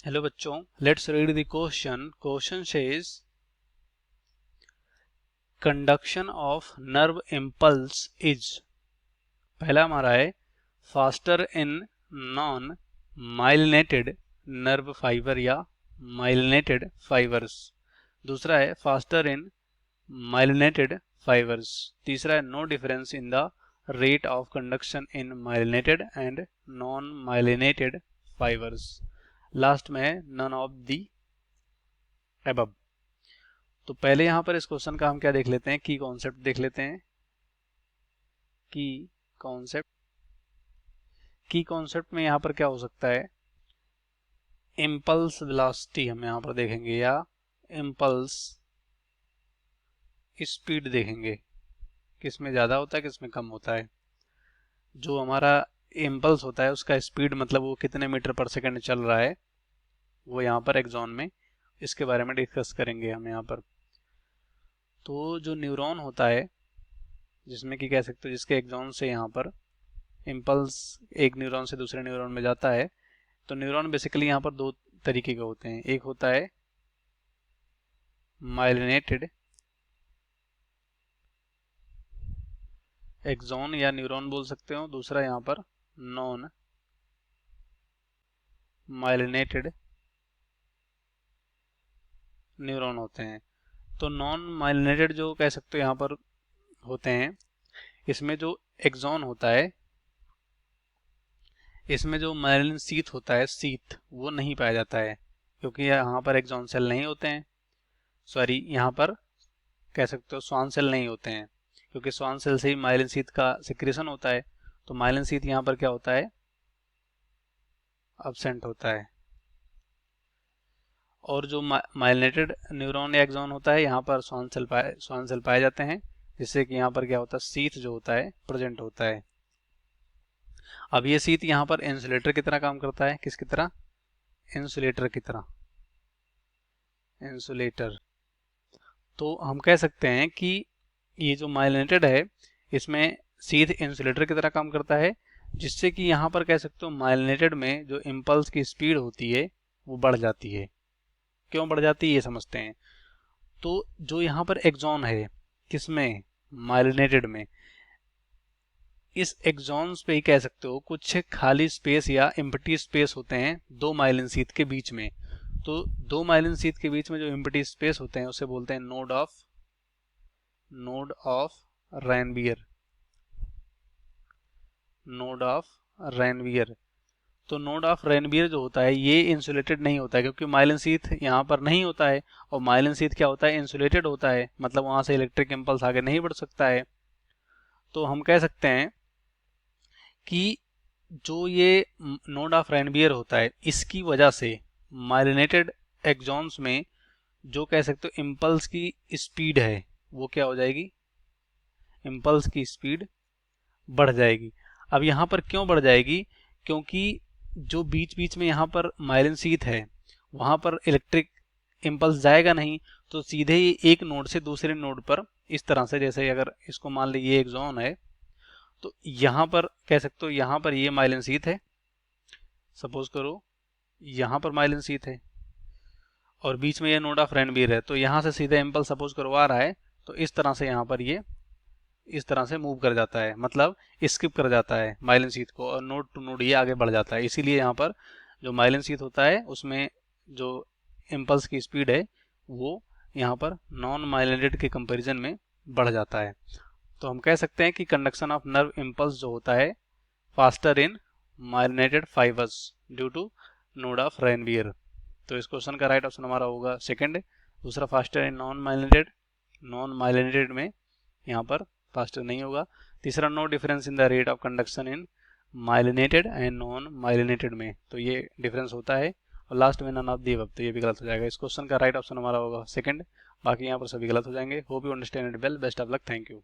Hello बच्चों, let's read the question. Question says conduction of nerve impulse is. पहला हमारा है faster in non myelinated nerve fibre या myelinated fibres. दूसरा है फास्टर इन माइलिनेटेड फाइबर्स। तीसरा है no difference in the rate of conduction in myelinated and non myelinated fibres. Last में है नन ऑफ दी एबव। तो पहले यहां पर इस क्वेश्चन का हम क्या देख लेते हैं, की कॉन्सेप्ट देख लेते हैं। की कॉन्सेप्ट में यहां पर क्या हो सकता है, इम्पल्स वेलोसिटी हम यहां पर देखेंगे या इम्पल्स स्पीड देखेंगे, किसमें ज्यादा होता है किसमें कम होता है। जो हमारा इम्पल्स होता है उसका स्पीड मतलब वो कितने मीटर पर सेकंड चल रहा है, वो यहाँ पर एग्जॉन में इसके बारे में डिस्कस करेंगे हम यहाँ पर। तो जो न्यूरॉन होता है जिसमें कि कह सकते हो जिसके एग्जॉन से यहाँ पर इम्पल्स एक न्यूरॉन से दूसरे न्यूरॉन में जाता है, तो न्यूरॉन बेसिकली यहाँ पर दो तरीके के होते हैं। एक होता है माइलिनेटेड एक्सॉन या न्यूरॉन बोल सकते हो, दूसरा यहाँ पर नॉन माइलिनेटेड न्यूरॉन होते हैं। तो नॉन माइलिनेटेड जो कह सकते हो यहाँ पर होते हैं, इसमें जो एक्सॉन होता है, इसमें जो माइलिन शीथ होता है, शीथ वो नहीं पाया जाता है क्योंकि यहाँ पर एक्सॉन सेल नहीं होते हैं। सॉरी, यहाँ पर कह सकते हो स्वान सेल नहीं होते हैं क्योंकि स्वान सेल से ही माइलिन शीथ का सिक्रेशन होता है। तो माइलिन शीथ यहाँ पर क्या होता है, अब्सेंट होता है। और जो माइलिनेटेड न्यूरॉन या एक्सॉन होता है, यहाँ पर स्वान सेल पाए जाते हैं, जिससे कि यहाँ पर क्या होता है, शीथ जो होता है प्रेजेंट होता है। अब ये शीथ यहाँ पर इंसुलेटर की तरह काम करता है। किसकी तरह? इंसुलेटर की तरह, इंसुलेटर। तो हम कह सकते हैं कि ये जो माइलिनेटेड है इसमें शीथ इंसुलेटर की तरह काम करता है, जिससे कि यहाँ पर कह सकते हो माइलिनेटेड में जो इम्पल्स की स्पीड होती है वो बढ़ जाती है। क्यों बढ़ जाती है ये समझते हैं। तो जो यहाँ पर एक्सॉन है, किसमें? माइलिनेटेड में। इस एक्सॉन्स पे ही कह सकते हो कुछ खाली स्पेस या एम्प्टी स्पेस होते हैं दो माइलिन शीथ के बीच में। तो दो माइलिन शीथ के बीच में जो एम्प्टी स्पेस होते हैं उसे बोलते हैं node of Ranvier. Node of Ranvier. तो नोड ऑफ रैनवियर जो होता है ये इंसुलेटेड नहीं होता है क्योंकि माइलिन शीथ यहाँ पर नहीं होता है, और माइलिन शीथ क्या होता है, इंसुलेटेड होता है, मतलब वहां से इलेक्ट्रिक इम्पल्स आगे नहीं बढ़ सकता है। तो हम कह सकते हैं कि जो ये नोड ऑफ रैनवियर होता है इसकी वजह से माइलिनेटेड एक्सॉन्स में जो कह सकते हो इम्पल्स की स्पीड है वो क्या हो जाएगी, इम्पल्स की स्पीड बढ़ जाएगी। अब यहाँ पर क्यों बढ़ जाएगी, क्योंकि जो बीच बीच में यहाँ पर माइलिन शीथ है वहां पर इलेक्ट्रिक इम्पल्स जाएगा नहीं, तो सीधे ही एक नोड से दूसरे नोड पर इस तरह से, जैसे अगर इसको मान लीजिए ये एक्सॉन है, तो यहाँ पर कह सकते हो यहाँ पर ये माइलिन शीथ है, सपोज करो यहाँ पर माइलिन शीथ है और बीच में ये नोड ऑफ रैनवियर है, तो यहाँ से सीधा इम्पल्स सपोज करो आ रहा है, तो इस तरह से यहाँ पर ये इस तरह से मूव कर जाता है, मतलब स्किप कर जाता है माइलिन शीथ को और नोड टू नोड ये आगे बढ़ जाता है। इसीलिए यहाँ पर जो माइलिन शीथ होता है उसमें जो इम्पल्स की स्पीड है वो यहाँ पर नॉन माइलिनेटेड के कंपैरिजन में बढ़ जाता है। तो हम कह सकते हैं कि कंडक्शन ऑफ नर्व इम्पल्स जो होता है faster in myelinated fibres due to node of Ranvier. तो इस क्वेश्चन का राइट ऑप्शन हमारा होगा सेकंड। दूसरा फास्टर इन नॉन माइलिनेटेड में यहाँ पर फास्टर नहीं होगा। तीसरा no difference in the rate of conduction in myelinated and non myelinated में, तो ये डिफरेंस होता है। और लास्ट में नन ऑफ दी अबव, तो ये भी गलत हो जाएगा। इस क्वेश्चन का राइट ऑप्शन हमारा होगा सेकंड, बाकी यहाँ पर सभी गलत हो जाएंगे। Hope you understand it well. Best of luck, thank you.